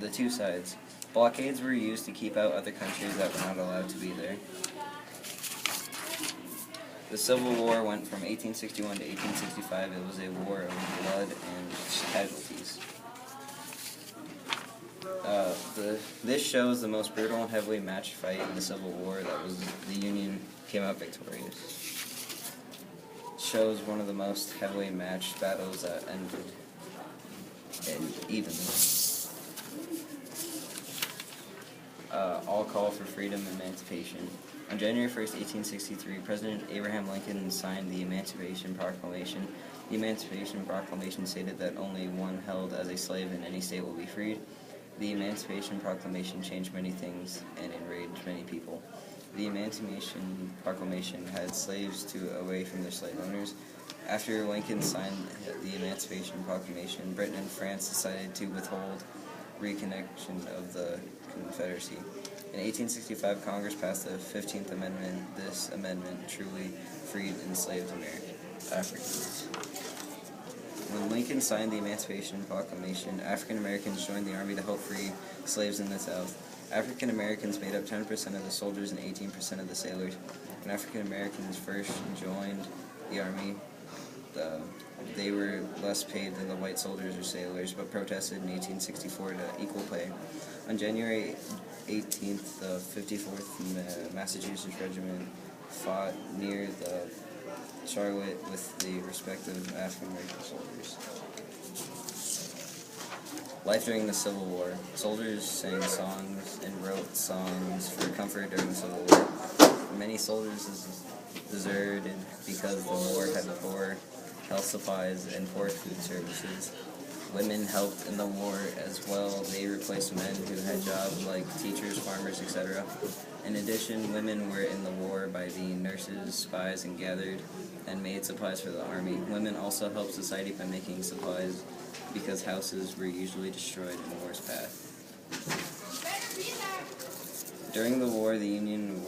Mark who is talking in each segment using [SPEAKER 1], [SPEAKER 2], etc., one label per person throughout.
[SPEAKER 1] The two sides. Blockades were used to keep out other countries that were not allowed to be there. The Civil War went from 1861 to 1865. It was a war of blood and casualties. This shows the most brutal and heavily matched fight in the Civil War. The Union came out victorious. Shows one of the most heavily matched battles that ended evenly. All call for freedom and emancipation. On January 1st, 1863, President Abraham Lincoln signed the Emancipation Proclamation. The Emancipation Proclamation stated that only one held as a slave in any state will be freed. The Emancipation Proclamation changed many things and enraged many people. The Emancipation Proclamation had slaves away from their slave owners. After Lincoln signed the Emancipation Proclamation, Britain and France decided to withhold reconnection of the Confederacy. In 1865, Congress passed the 15th Amendment. This amendment truly freed enslaved Africans. When Lincoln signed the Emancipation Proclamation, African Americans joined the Army to help free slaves in the South. African Americans made up 10% of the soldiers and 18% of the sailors. When African Americans first joined the Army, they were less paid than the white soldiers or sailors, but protested in 1864 to equal pay. On January 18th, the 54th Massachusetts Regiment fought near the Charlotte with the respective African American soldiers. Life during the Civil War. Soldiers sang songs and wrote songs for comfort during the Civil War. Many soldiers deserted because the war had poor health supplies and poor food services. Women helped in the war as well. They replaced men who had jobs like teachers, farmers, etc. In addition, women were in the war by being nurses, spies, and gathered and made supplies for the army. Women also helped society by making supplies because houses were usually destroyed in war's path. During the war, the Union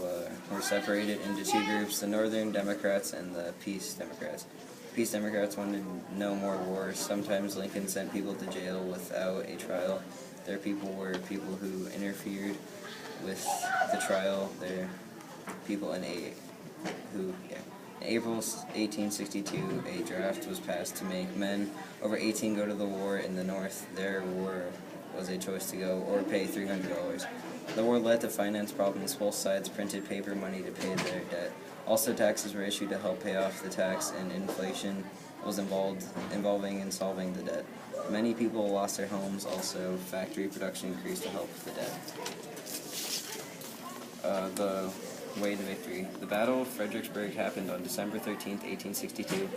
[SPEAKER 1] were separated into two groups, the Northern Democrats and the Peace Democrats. Peace Democrats wanted no more war. Sometimes Lincoln sent people to jail without a trial. Their people were people who interfered with the trial. They're people in April 1862, a draft was passed to make men over 18 go to the war in the North. Their war was a choice to go or pay $300. The war led to finance problems. Both sides printed paper money to pay their debt. Also, taxes were issued to help pay off the tax, and inflation was involving in solving the debt. Many people lost their homes. Also, factory production increased to help the debt. The way to victory. The Battle of Fredericksburg happened on December 13th, 1862.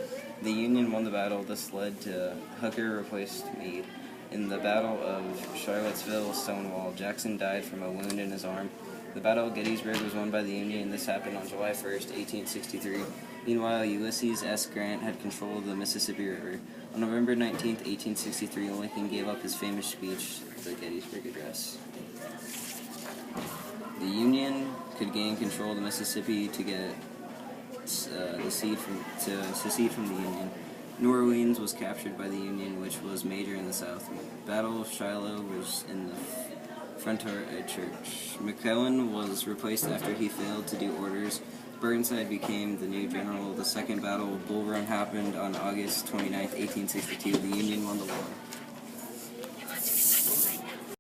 [SPEAKER 1] The Union won the battle. This led to Hooker replaced Meade. In the Battle of Charlottesville, Stonewall, Jackson died from a wound in his arm. The Battle of Gettysburg was won by the Union, and this happened on July 1st, 1863. Meanwhile, Ulysses S. Grant had control of the Mississippi River. On November 19th, 1863, Lincoln gave up his famous speech, the Gettysburg Address. The Union could gain control of the Mississippi to secede from the Union. New Orleans was captured by the Union, which was major in the South. Battle of Shiloh was in the Frontier Church. McClellan was replaced after he failed to do orders. Burnside became the new general. The Second Battle of Bull Run happened on August 29, 1862. The Union won the war.